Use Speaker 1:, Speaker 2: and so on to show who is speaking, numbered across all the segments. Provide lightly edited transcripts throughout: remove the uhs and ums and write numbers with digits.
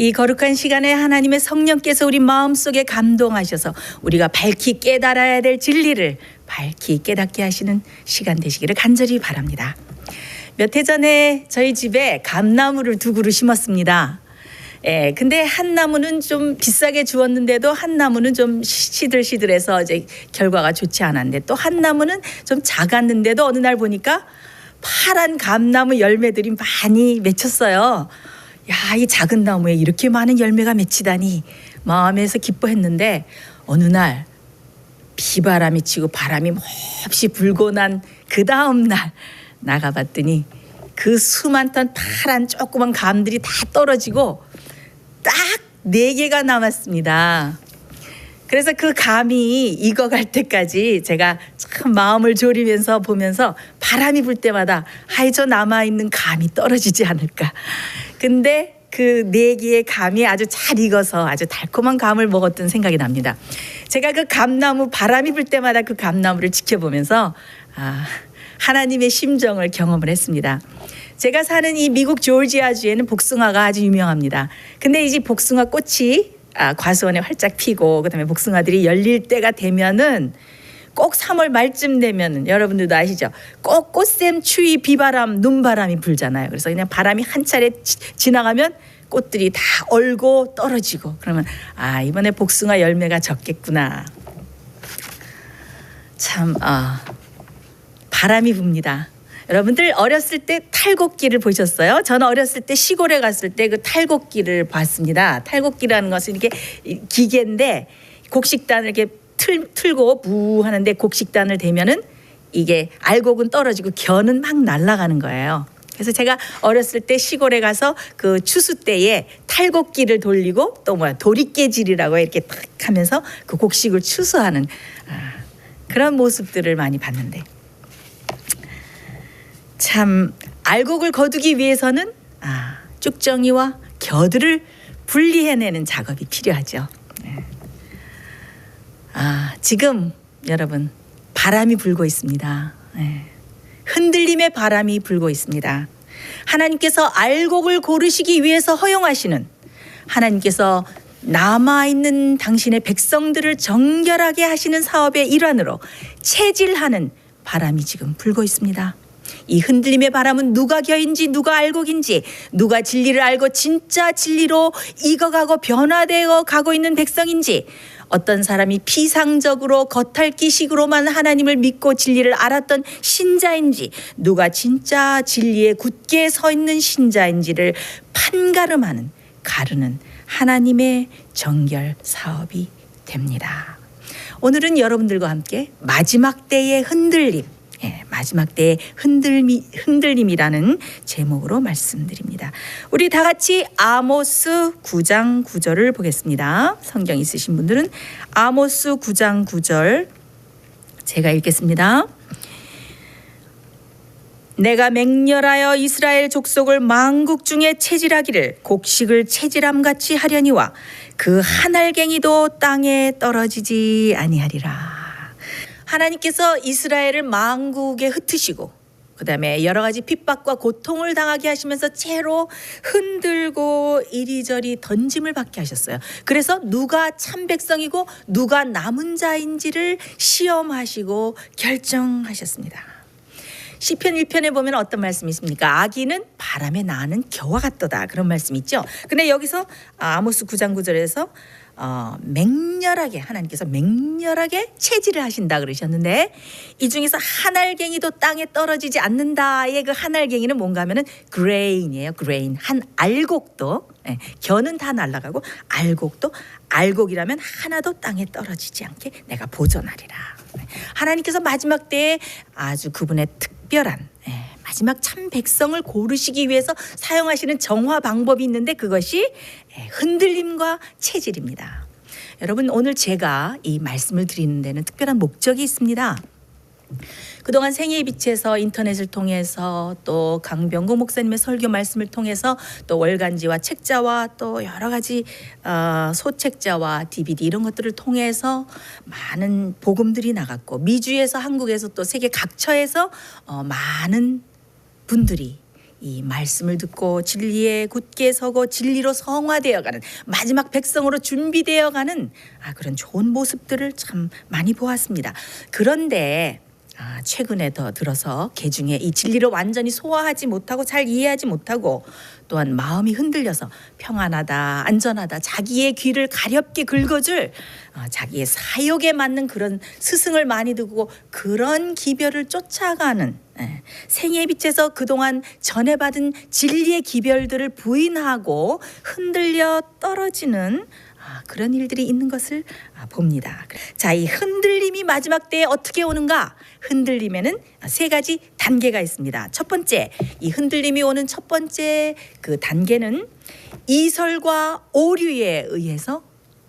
Speaker 1: 이 거룩한 시간에 하나님의 성령께서 우리 마음속에 감동하셔서 우리가 밝히 깨달아야 될 진리를 밝히 깨닫게 하시는 시간 되시기를 간절히 바랍니다. 몇 해 전에 저희 집에 감나무를 2그루 심었습니다. 근데 한 나무는 좀 비싸게 주었는데도 한 나무는 좀 시들시들해서 이제 결과가 좋지 않았는데, 또 한 나무는 좀 작았는데도 어느 날 보니까 파란 감나무 열매들이 많이 맺혔어요. 야, 이 작은 나무에 이렇게 많은 열매가 맺히다니 마음에서 기뻐했는데, 어느 날 비바람이 치고 바람이 몹시 불고 난 그 다음 날 나가봤더니 그 수많던 파란 조그만 감들이 다 떨어지고 딱 4개가 남았습니다. 그래서 그 감이 익어갈 때까지 제가 참 마음을 졸이면서 보면서 바람이 불 때마다 저 남아있는 감이 떨어지지 않을까. 근데 그 4개의 감이 아주 잘 익어서 아주 달콤한 감을 먹었던 생각이 납니다. 제가 그 감나무, 바람이 불 때마다 그 감나무를 지켜보면서 하나님의 심정을 경험을 했습니다. 제가 사는 이 미국 조지아주에는 복숭아가 아주 유명합니다. 근데 이제 복숭아 꽃이 과수원에 활짝 피고 그다음에 복숭아들이 열릴 때가 되면은 꼭 3월 말쯤 되면 여러분들도 아시죠? 꼭 꽃샘, 추위, 비바람, 눈바람이 불잖아요. 그래서 그냥 바람이 한 차례 지나가면 꽃들이 다 얼고 떨어지고, 그러면 이번에 복숭아 열매가 적겠구나. 참 바람이 붑니다. 여러분들 어렸을 때 탈곡기를 보셨어요? 저는 어렸을 때 시골에 갔을 때 그 탈곡기를 봤습니다. 탈곡기라는 것은 이렇게 기계인데 곡식단을 이렇게 틀고 부 하는데 곡식단을 대면은 이게 알곡은 떨어지고 겨는 막 날아가는 거예요. 그래서 제가 어렸을 때 시골에 가서 그 추수 때에 탈곡기를 돌리고 또 도리깨질이라고 이렇게 탁 하면서 그 곡식을 추수하는 그런 모습들을 많이 봤는데, 참 알곡을 거두기 위해서는 쭉정이와 겨들을 분리해내는 작업이 필요하죠. 지금 여러분 바람이 불고 있습니다. 흔들림의 바람이 불고 있습니다. 하나님께서 알곡을 고르시기 위해서 허용하시는, 하나님께서 남아있는 당신의 백성들을 정결하게 하시는 사업의 일환으로 체질하는 바람이 지금 불고 있습니다. 이 흔들림의 바람은 누가 겨인지 누가 알곡인지, 누가 진리를 알고 진짜 진리로 익어가고 변화되어 가고 있는 백성인지, 어떤 사람이 피상적으로 겉핥기식으로만 하나님을 믿고 진리를 알았던 신자인지, 누가 진짜 진리에 굳게 서 있는 신자인지를 판가름하는, 가르는 하나님의 정결 사업이 됩니다. 오늘은 여러분들과 함께 마지막 때의 흔들림, 마지막 때의 흔들림이라는 제목으로 말씀드립니다. 우리 다 같이 아모스 9장 9절을 보겠습니다. 성경 있으신 분들은 아모스 9장 9절 제가 읽겠습니다. 내가 맹렬하여 이스라엘 족속을 만국 중에 체질하기를 곡식을 체질함같이 하려니와 그 한 알갱이도 땅에 떨어지지 아니하리라. 하나님께서 이스라엘을 만국에 흩으시고 그다음에 여러 가지 핍박과 고통을 당하게 하시면서 채로 흔들고 이리저리 던짐을 받게 하셨어요. 그래서 누가 참 백성이고 누가 남은 자인지를 시험하시고 결정하셨습니다. 시편 1편에 보면 어떤 말씀이 있습니까? 아기는 바람에 나는 겨와 같도다, 그런 말씀이 있죠. 근데 여기서 아모스 9장 9절에서 맹렬하게, 하나님께서 맹렬하게 체질을 하신다 그러셨는데, 이 중에서 한 알갱이도 땅에 떨어지지 않는다의 그 한 알갱이는 뭔가 하면은 그레인이에요. 그레인. 한 알곡도, 겨는 다 날아가고 알곡도, 알곡이라면 하나도 땅에 떨어지지 않게 내가 보존하리라. 하나님께서 마지막 때에 아주 그분의 특별한 마지막 참 백성을 고르시기 위해서 사용하시는 정화 방법이 있는데, 그것이 흔들림과 체질입니다. 여러분, 오늘 제가 이 말씀을 드리는 데는 특별한 목적이 있습니다. 그동안 생애의 빛에서 인터넷을 통해서 또 강병구 목사님의 설교 말씀을 통해서 또 월간지와 책자와 또 여러 가지 소책자와 DVD 이런 것들을 통해서 많은 복음들이 나갔고, 미주에서 한국에서 또 세계 각처에서 많은 분들이 이 말씀을 듣고 진리에 굳게 서고 진리로 성화되어가는 마지막 백성으로 준비되어가는 그런 좋은 모습들을 참 많이 보았습니다. 그런데 최근에 더 들어서 개중에 이 진리를 완전히 소화하지 못하고 잘 이해하지 못하고 또한 마음이 흔들려서 평안하다 안전하다 자기의 귀를 가렵게 긁어줄 자기의 사욕에 맞는 그런 스승을 많이 두고 그런 기별을 쫓아가는 생의 빛에서 그동안 전해받은 진리의 기별들을 부인하고 흔들려 떨어지는 그런 일들이 있는 것을 봅니다. 자, 이 흔들림이 마지막 때에 어떻게 오는가? 흔들림에는 세 가지 단계가 있습니다. 첫 번째, 이 흔들림이 오는 첫 번째 그 단계는 이설과 오류에 의해서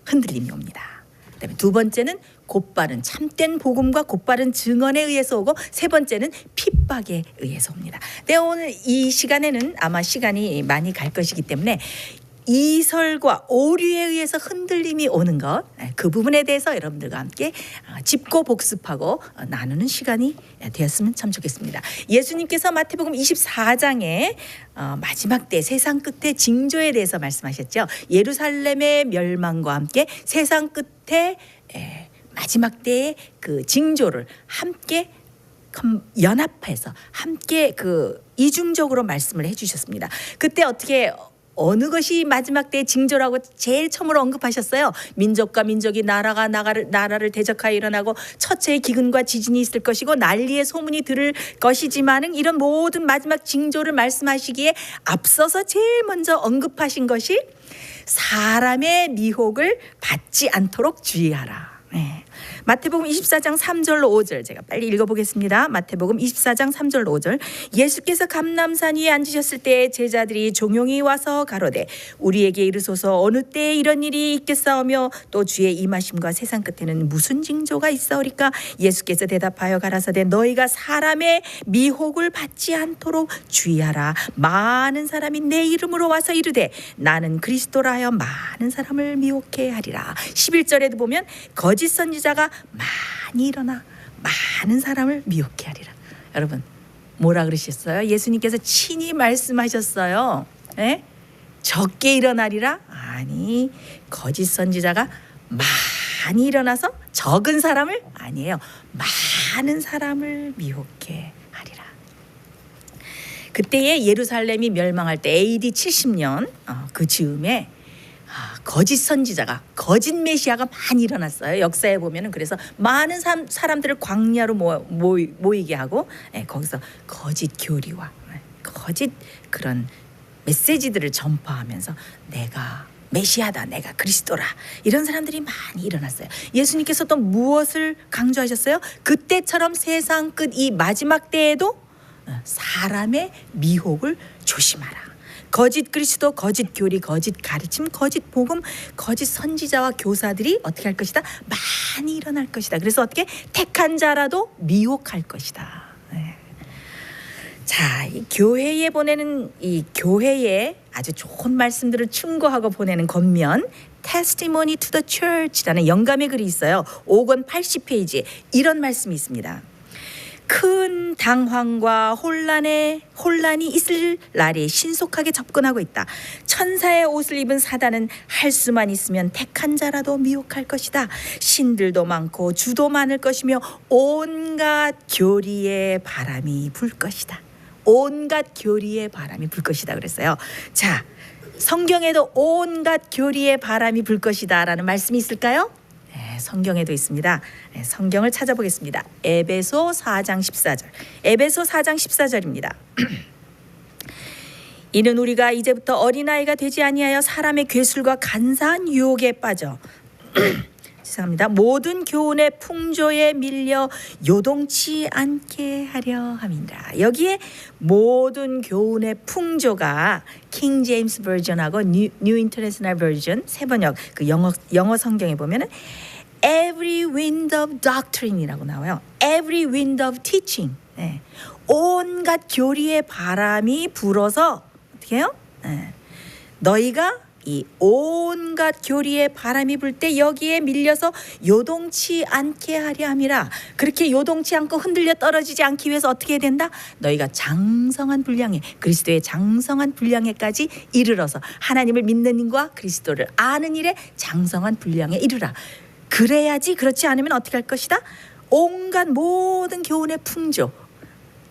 Speaker 1: 흔들림이 옵니다. 그다음에 두 번째는 곧바른 참된 복음과 곧바른 증언에 의해서 오고 세 번째는 핍박에 의해서 옵니다. 네, 오늘 이 시간에는 아마 시간이 많이 갈 것이기 때문에 이설과 오류에 의해서 흔들림이 오는 것, 그 부분에 대해서 여러분들과 함께 짚고 복습하고 나누는 시간이 되었으면 참 좋겠습니다. 예수님께서 마태복음 24장에 마지막 때 세상 끝의 징조에 대해서 말씀하셨죠. 예루살렘의 멸망과 함께 세상 끝에 마지막 때의 그 징조를 함께 연합해서 함께 그 이중적으로 말씀을 해주셨습니다. 그때 어느 것이 마지막 때의 징조라고 제일 처음으로 언급하셨어요. 민족과 민족이 나라가 나라를 대적하여 일어나고 처체의 기근과 지진이 있을 것이고 난리의 소문이 들을 것이지만은 이런 모든 마지막 징조를 말씀하시기에 앞서서 제일 먼저 언급하신 것이 사람의 미혹을 받지 않도록 주의하라. 마태복음 24장 3절로 5절 제가 빨리 읽어보겠습니다. 마태복음 24장 3절로 5절 예수께서 감람산 위에 앉으셨을 때 제자들이 종용이 와서 가로되 우리에게 이르소서 어느 때에 이런 일이 있겠사오며 또 주의 임하심과 세상 끝에는 무슨 징조가 있사오리까? 예수께서 대답하여 가라사대 너희가 사람의 미혹을 받지 않도록 주의하라. 많은 사람이 내 이름으로 와서 이르되 나는 그리스도라 하여 많은 사람을 미혹해 하리라. 11절에도 보면 거짓 선지자가 많이 일어나 많은 사람을 미혹해 하리라. 여러분 뭐라 그러셨어요? 예수님께서 친히 말씀하셨어요. 적게 일어나리라? 아니, 거짓 선지자가 많이 일어나서 적은 사람을 아니에요. 많은 사람을 미혹해 하리라. 그때에 예루살렘이 멸망할 때 AD 70년 그 즈음에 거짓 선지자가 거짓 메시아가 많이 일어났어요. 역사에 보면은 그래서 많은 사람들을 광야로 모이게 하고 거기서 거짓 교리와 거짓 그런 메시지들을 전파하면서 내가 메시아다, 내가 그리스도라 이런 사람들이 많이 일어났어요. 예수님께서 또 무엇을 강조하셨어요? 그때처럼 세상 끝 이 마지막 때에도 사람의 미혹을 조심하라. 거짓 그리스도, 거짓 교리, 거짓 가르침, 거짓 복음, 거짓 선지자와 교사들이 어떻게 할 것이다? 많이 일어날 것이다. 그래서 어떻게? 택한 자라도 미혹할 것이다. 자, 이 교회에 보내는 이 교회에 아주 좋은 말씀들을 충고하고 보내는 겉면 Testimony to the Church라는 영감의 글이 있어요. 5권 80페이지에 이런 말씀이 있습니다. 큰 당황과 혼란이 있을 날이 신속하게 접근하고 있다. 천사의 옷을 입은 사단은 할 수만 있으면 택한 자라도 미혹할 것이다. 신들도 많고 주도 많을 것이며 온갖 교리의 바람이 불 것이다. 온갖 교리의 바람이 불 것이다 그랬어요. 자, 성경에도 온갖 교리의 바람이 불 것이다 라는 말씀이 있을까요? 성경에도 있습니다. 성경을 찾아보겠습니다. 에베소 4장 14절. 에베소 4장 14절입니다. 이는 우리가 이제부터 어린아이가 되지 아니하여 사람의 괴술과 간사한 유혹에 빠져 죄송합니다. 모든 교훈의 풍조에 밀려 요동치 않게 하려 함이니라. 여기에 모든 교훈의 풍조가 킹 제임스 버전하고 뉴 인터내셔널 버전 새 번역 그 영어 성경에 보면은 every wind of doctrine이라고 나와요. every wind of teaching. 온갖 교리의 바람이 불어서 어떻게 해요? 너희가 이 온갖 교리의 바람이 불 때 여기에 밀려서 요동치 않게 하려 함이라. 그렇게 요동치 않고 흔들려 떨어지지 않기 위해서 어떻게 해야 된다? 너희가 장성한 분량에, 그리스도의 장성한 분량에까지 이르러서 하나님을 믿는 일과 그리스도를 아는 일에 장성한 분량에 이르라. 그래야지. 그렇지 않으면 어떻게 할 것이다? 온갖 모든 교훈의 풍조,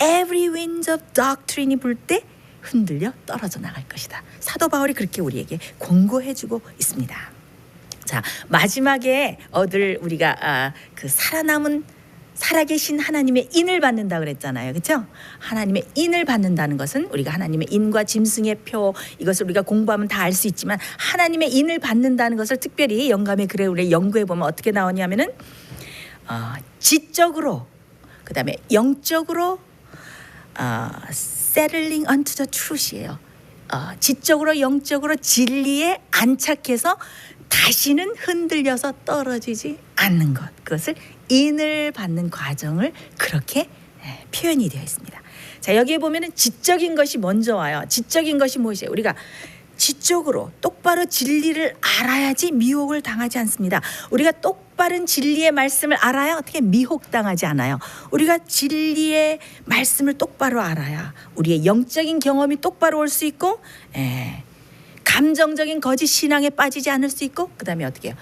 Speaker 1: every wind of doctrine이 불 때 흔들려 떨어져 나갈 것이다. 사도 바울이 그렇게 우리에게 권고해주고 있습니다. 자, 마지막에 얻을 우리가 그 살아계신 하나님의 인을 받는다 그랬잖아요. 그렇죠? 하나님의 인을 받는다는 것은 우리가 하나님의 인과 짐승의 표, 이것을 우리가 공부하면 다 알 수 있지만 하나님의 인을 받는다는 것을 특별히 영감의 글에 우리 연구해 보면 어떻게 나오냐면은 지적으로, 그다음에 영적으로 settling unto the truth이에요. 지적으로 영적으로 진리에 안착해서 다시는 흔들려서 떨어지지 않는 것, 그것을 인을 받는 과정을 그렇게 표현이 되어 있습니다. 자, 여기에 보면은 지적인 것이 먼저 와요. 지적인 것이 무엇이에요? 우리가 지적으로 똑바로 진리를 알아야지 미혹을 당하지 않습니다. 우리가 똑바른 진리의 말씀을 알아야 어떻게 미혹당하지 않아요. 우리가 진리의 말씀을 똑바로 알아야 우리의 영적인 경험이 똑바로 올 수 있고, 감정적인 거짓 신앙에 빠지지 않을 수 있고, 그 다음에 어떻게 해요?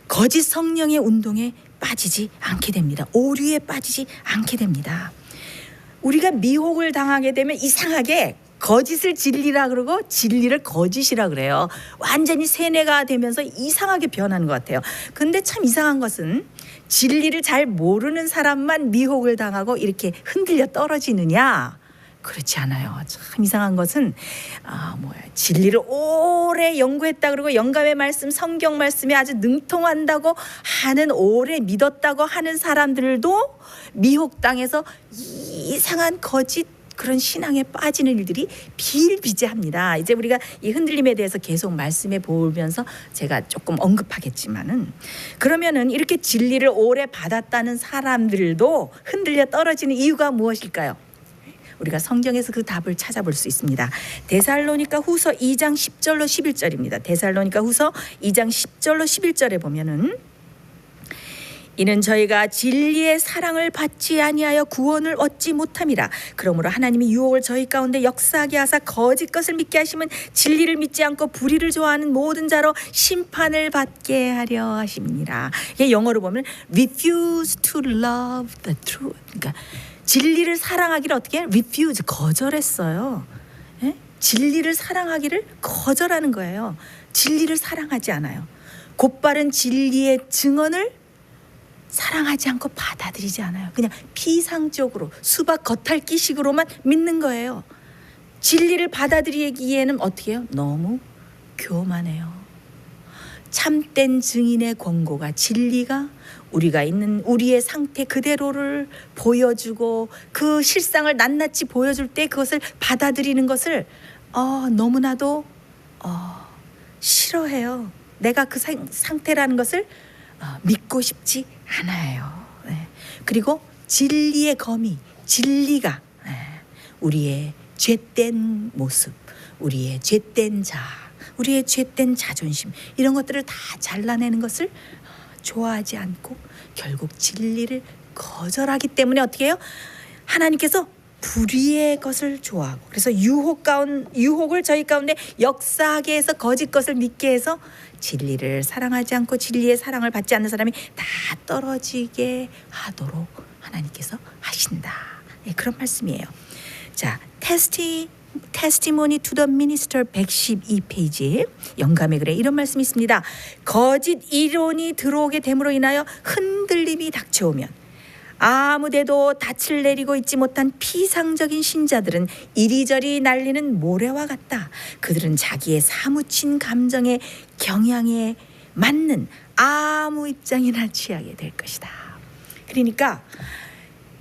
Speaker 1: 거짓 성령의 운동에 빠지지 않게 됩니다. 오류에 빠지지 않게 됩니다. 우리가 미혹을 당하게 되면 이상하게 거짓을 진리라 그러고 진리를 거짓이라 그래요. 완전히 세뇌가 되면서 이상하게 변하는 것 같아요. 근데 참 이상한 것은 진리를 잘 모르는 사람만 미혹을 당하고 이렇게 흔들려 떨어지느냐? 그렇지 않아요. 참 이상한 것은 진리를 오래 연구했다 그러고 영감의 말씀, 성경 말씀에 아주 능통한다고 하는, 오래 믿었다고 하는 사람들도 미혹당해서 이상한 거짓 그런 신앙에 빠지는 일들이 비일비재합니다. 이제 우리가 이 흔들림에 대해서 계속 말씀해 보면서 제가 조금 언급하겠지만은, 그러면은 이렇게 진리를 오래 받았다는 사람들도 흔들려 떨어지는 이유가 무엇일까요? 우리가 성경에서 그 답을 찾아볼 수 있습니다. 데살로니가 후서 2장 10절로 11절입니다. 데살로니가 후서 2장 10절로 11절에 보면은, 이는 저희가 진리의 사랑을 받지 아니하여 구원을 얻지 못함이라. 그러므로 하나님이 유혹을 저희 가운데 역사하게 하사 거짓 것을 믿게 하시면 진리를 믿지 않고 불의를 좋아하는 모든 자로 심판을 받게 하려 하심이니라. 이게 영어로 보면 refuse to love the truth. 그러니까 진리를 사랑하기를 어떻게 해요? refuse, 거절했어요. 진리를 사랑하기를 거절하는 거예요. 진리를 사랑하지 않아요. 곧바른 진리의 증언을 사랑하지 않고 받아들이지 않아요. 그냥 피상적으로 수박 겉핥기식으로만 믿는 거예요. 진리를 받아들이기에는 어떻게 해요? 너무 교만해요. 참된 증인의 권고가, 진리가 우리가 있는 우리의 상태 그대로를 보여주고 그 실상을 낱낱이 보여줄 때 그것을 받아들이는 것을 너무나도 싫어해요. 내가 그 상태라는 것을 믿고 싶지 않아요. 그리고 진리의 거미, 진리가 우리의 죄된 모습, 우리의 죄된 우리의 죄된 자존심, 이런 것들을 다 잘라내는 것을 좋아하지 않고 결국 진리를 거절하기 때문에 어떻게 해요? 하나님께서 불의의 것을 좋아하고, 그래서 유혹을 저희 가운데 역사하게 해서 거짓 것을 믿게 해서 진리를 사랑하지 않고 진리의 사랑을 받지 않는 사람이 다 떨어지게 하도록 하나님께서 하신다. 그런 말씀이에요. 자, Testimony to the Minister 112페이지 영감의 글에 이런 말씀이 있습니다. 거짓 이론이 들어오게 됨으로 인하여 흔들림이 닥쳐오면 아무데도 닻을 내리고 있지 못한 피상적인 신자들은 이리저리 날리는 모래와 같다. 그들은 자기의 사무친 감정의 경향에 맞는 아무 입장이나 취하게 될 것이다. 그러니까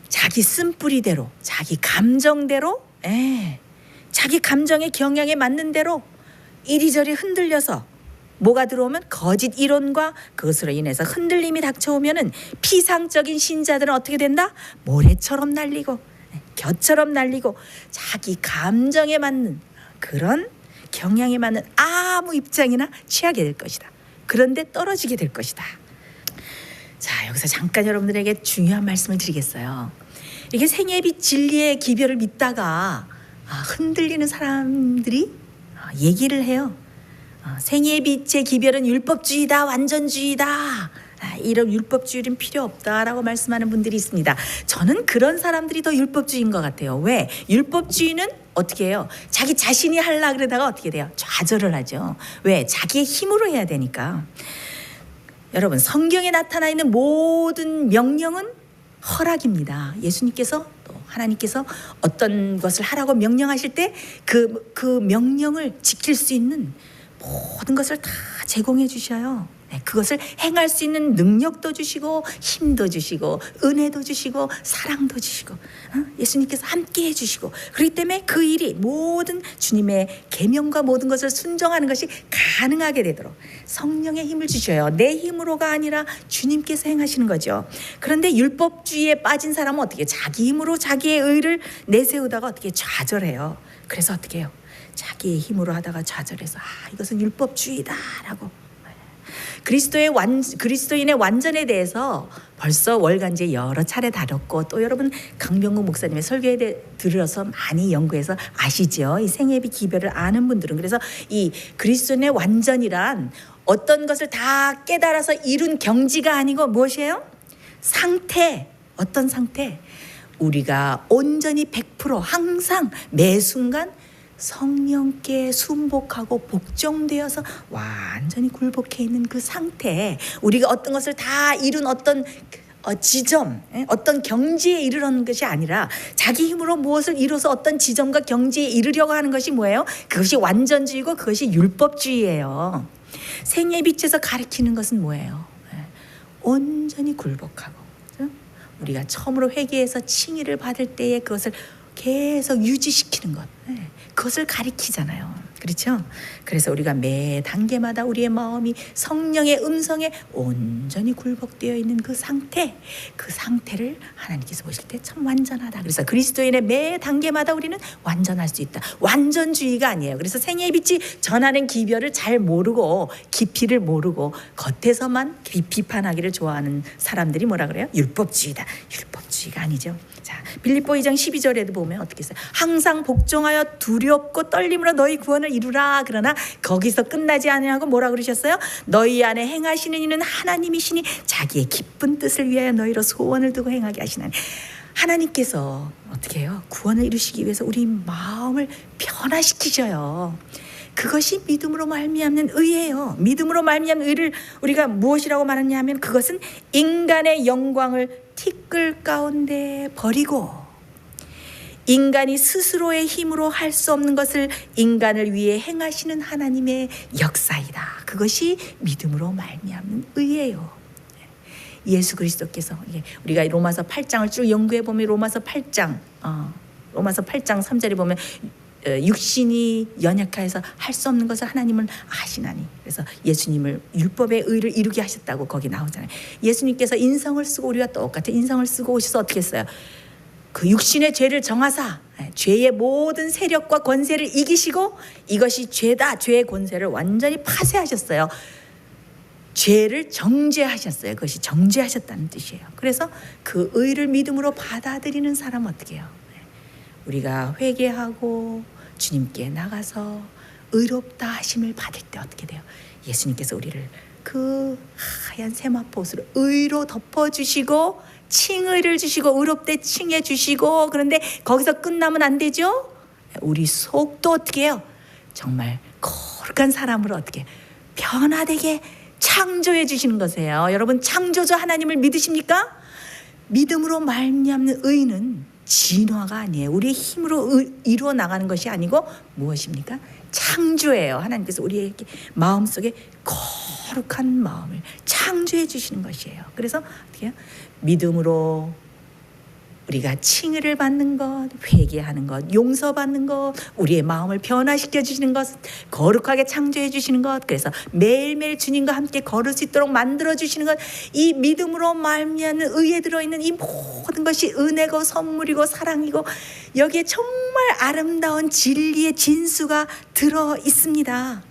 Speaker 1: 자기 쓴뿌리대로, 자기 감정대로, 자기 감정의 경향에 맞는 대로 이리저리 흔들려서 뭐가 들어오면 거짓 이론과 그것으로 인해서 흔들림이 닥쳐오면은 피상적인 신자들은 어떻게 된다? 모래처럼 날리고 겨처럼 날리고 자기 감정에 맞는 그런 경향에 맞는 아무 입장이나 취하게 될 것이다. 그런데 떨어지게 될 것이다. 자, 여기서 잠깐 여러분들에게 중요한 말씀을 드리겠어요. 이게 생애빛 진리의 기별을 믿다가 흔들리는 사람들이 얘기를 해요. 생애빛의 기별은 율법주의다, 완전주의다. 이런 율법주의는 필요 없다라고 말씀하는 분들이 있습니다. 저는 그런 사람들이 더 율법주의인 것 같아요. 왜? 율법주의는 어떻게 해요? 자기 자신이 하려 그러다가 어떻게 돼요? 좌절을 하죠. 왜? 자기의 힘으로 해야 되니까. 여러분, 성경에 나타나 있는 모든 명령은 허락입니다. 예수님께서 또 하나님께서 어떤 것을 하라고 명령하실 때 그 명령을 지킬 수 있는 모든 것을 다 제공해 주셔요. 그것을 행할 수 있는 능력도 주시고 힘도 주시고 은혜도 주시고 사랑도 주시고 예수님께서 함께 해주시고, 그렇기 때문에 그 일이 모든 주님의 계명과 모든 것을 순종하는 것이 가능하게 되도록 성령의 힘을 주셔요. 내 힘으로가 아니라 주님께서 행하시는 거죠. 그런데 율법주의에 빠진 사람은 어떻게 자기 힘으로 자기의 의를 내세우다가 어떻게 좌절해요. 그래서 어떻게 해요? 자기의 힘으로 하다가 좌절해서 이것은 율법주의다라고. 그리스도인의 완전에 대해서 벌써 월간지에 여러 차례 다뤘고, 또 여러분 강병국 목사님의 설교에 들어서 많이 연구해서 아시죠? 이 생애비 기별을 아는 분들은. 그래서 이 그리스도인의 완전이란 어떤 것을 다 깨달아서 이룬 경지가 아니고 무엇이에요? 상태. 어떤 상태? 우리가 온전히 100% 항상 매 순간 성령께 순복하고 복종되어서 완전히 굴복해 있는 그 상태에 우리가 어떤 것을 다 이룬 어떤 지점, 어떤 경지에 이르려는 것이 아니라 자기 힘으로 무엇을 이뤄서 어떤 지점과 경지에 이르려고 하는 것이 뭐예요? 그것이 완전주의고 그것이 율법주의예요. 생애 빛에서 가리키는 것은 뭐예요? 온전히 굴복하고, 우리가 처음으로 회개해서 칭의를 받을 때에 그것을 계속 유지시키는 것, 그것을 가리키잖아요. 그렇죠? 그래서 우리가 매 단계마다 우리의 마음이 성령의 음성에 온전히 굴복되어 있는 그 상태를 하나님께서 보실 때 참 완전하다. 그래서 그리스도인의 매 단계마다 우리는 완전할 수 있다. 완전주의가 아니에요. 그래서 생애의 빛이 전하는 기별을 잘 모르고 깊이를 모르고 겉에서만 비판하기를 좋아하는 사람들이 뭐라 그래요? 율법주의다. 율법주의가 아니죠. 자, 빌립보 2장 12절에도 보면 어떻게 했어요? 항상 복종하여 두렵고 떨림으로 너희 구원을 이루라. 그러나 거기서 끝나지 아니하고 뭐라 그러셨어요? 너희 안에 행하시는 이는 하나님이시니 자기의 기쁜 뜻을 위하여 너희로 소원을 두고 행하게 하시나니. 하나님께서 어떻게 해요? 구원을 이루시기 위해서 우리 마음을 변화시키셔요. 그것이 믿음으로 말미암는 의예요. 믿음으로 말미암는 의를 우리가 무엇이라고 말하냐 하면 그것은 인간의 영광을 티끌 가운데 버리고 인간이 스스로의 힘으로 할 수 없는 것을 인간을 위해 행하시는 하나님의 역사이다. 그것이 믿음으로 말미암는 의예요. 예수 그리스도께서, 우리가 로마서 8장을 쭉 연구해 보면 로마서 8장 3절에 보면 육신이 연약하여서 할 수 없는 것을 하나님은 아시나니, 그래서 예수님을 율법의 의를 이루게 하셨다고 거기 나오잖아요. 예수님께서 인성을 쓰고 우리가 똑같은 인성을 쓰고 오셔서 어떻게 했어요? 그 육신의 죄를 정하사 죄의 모든 세력과 권세를 이기시고 이것이 죄다, 죄의 권세를 완전히 파쇄하셨어요. 죄를 정죄하셨어요. 그것이 정죄하셨다는 뜻이에요. 그래서 그 의를 믿음으로 받아들이는 사람은 어떻게 해요? 우리가 회개하고 주님께 나가서 의롭다 하심을 받을 때 어떻게 돼요? 예수님께서 우리를 그 하얀 세마포옷으로 의로 덮어주시고 칭의를 주시고 의롭대 칭해 주시고, 그런데 거기서 끝나면 안 되죠? 우리 속도 어떻게 해요? 정말 거룩한 사람으로 어떻게 변화되게 창조해 주시는 것이에요. 여러분, 창조주 하나님을 믿으십니까? 믿음으로 말미암는 의는 진화가 아니에요. 우리의 힘으로 이루어 나가는 것이 아니고 무엇입니까? 창조예요. 하나님께서 우리에게 마음속에 거룩한 마음을 창조해 주시는 것이에요. 그래서 어떻게 해요? 믿음으로 우리가 칭의를 받는 것, 회개하는 것, 용서받는 것, 우리의 마음을 변화시켜 주시는 것, 거룩하게 창조해 주시는 것, 그래서 매일매일 주님과 함께 걸을 수 있도록 만들어 주시는 것, 이 믿음으로 말미암는 의에 들어있는 이 모든 것이 은혜고 선물이고 사랑이고 여기에 정말 아름다운 진리의 진수가 들어 있습니다.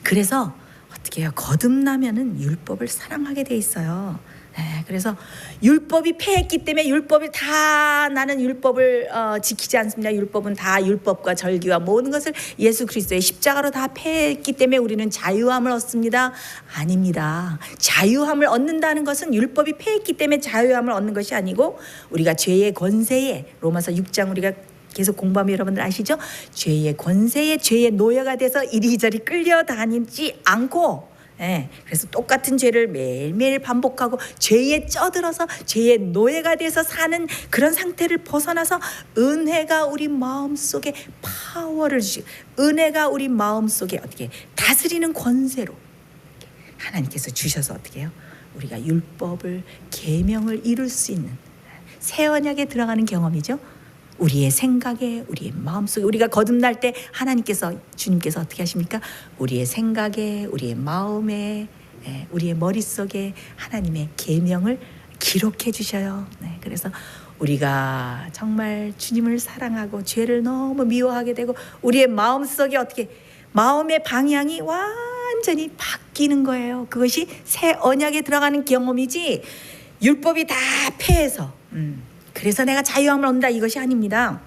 Speaker 1: 그래서 어떻게 해요? 거듭나면은 율법을 사랑하게 돼 있어요. 네, 그래서 율법이 폐했기 때문에 율법을 다 나는 율법을 지키지 않습니다. 율법은 다 율법과 절기와 모든 것을 예수 그리스도의 십자가로 다 폐했기 때문에 우리는 자유함을 얻습니다. 아닙니다. 자유함을 얻는다는 것은 율법이 폐했기 때문에 자유함을 얻는 것이 아니고 우리가 죄의 권세에 로마서 6장 우리가 계속 공부하면 여러분들 아시죠? 죄의 권세에 죄의 노예가 돼서 이리저리 끌려다니지 않고 그래서 똑같은 죄를 매일매일 반복하고 죄에 쩌들어서 죄의 노예가 돼서 사는 그런 상태를 벗어나서 은혜가 우리 마음속에 파워를 주시고 은혜가 우리 마음속에 어떻게 다스리는 권세로 하나님께서 주셔서 어떻게 해요? 우리가 율법을 계명을 이룰 수 있는 새 언약에 들어가는 경험이죠. 우리의 생각에 우리의 마음속에 우리가 거듭날 때 하나님께서 주님께서 어떻게 하십니까? 우리의 생각에 우리의 마음에 우리의 머릿속에 하나님의 계명을 기록해 주셔요. 네, 그래서 우리가 정말 주님을 사랑하고 죄를 너무 미워하게 되고 우리의 마음속에 어떻게 마음의 방향이 완전히 바뀌는 거예요. 그것이 새 언약에 들어가는 경험이지 율법이 다 폐해서 그래서 내가 자유함을 얻는다 이것이 아닙니다.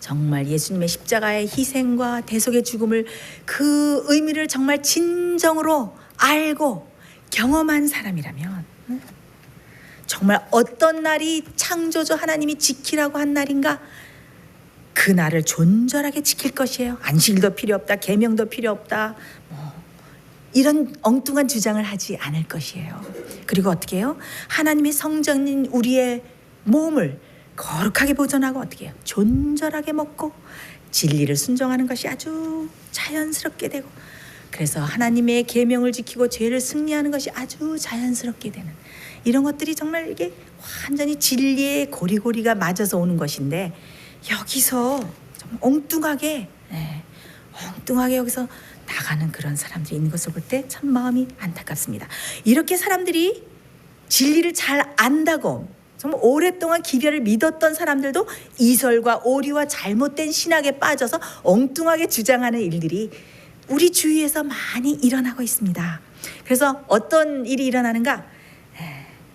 Speaker 1: 정말 예수님의 십자가의 희생과 대속의 죽음을 그 의미를 정말 진정으로 알고 경험한 사람이라면 정말 어떤 날이 창조주 하나님이 지키라고 한 날인가 그 날을 존절하게 지킬 것이에요. 안식일도 필요 없다. 계명도 필요 없다. 이런 엉뚱한 주장을 하지 않을 것이에요. 그리고 어떻게 해요? 하나님의 성전인 우리의 몸을 거룩하게 보존하고 어떻게 해요? 존절하게 먹고 진리를 순종하는 것이 아주 자연스럽게 되고 그래서 하나님의 계명을 지키고 죄를 승리하는 것이 아주 자연스럽게 되는 이런 것들이 정말 이게 완전히 진리의 고리고리가 맞아서 오는 것인데 여기서 좀 엉뚱하게 여기서 나가는 그런 사람들이 있는 것을 볼 때 참 마음이 안타깝습니다. 이렇게 사람들이 진리를 잘 안다고 정말 오랫동안 기별을 믿었던 사람들도 이설과 오류와 잘못된 신학에 빠져서 엉뚱하게 주장하는 일들이 우리 주위에서 많이 일어나고 있습니다. 그래서 어떤 일이 일어나는가?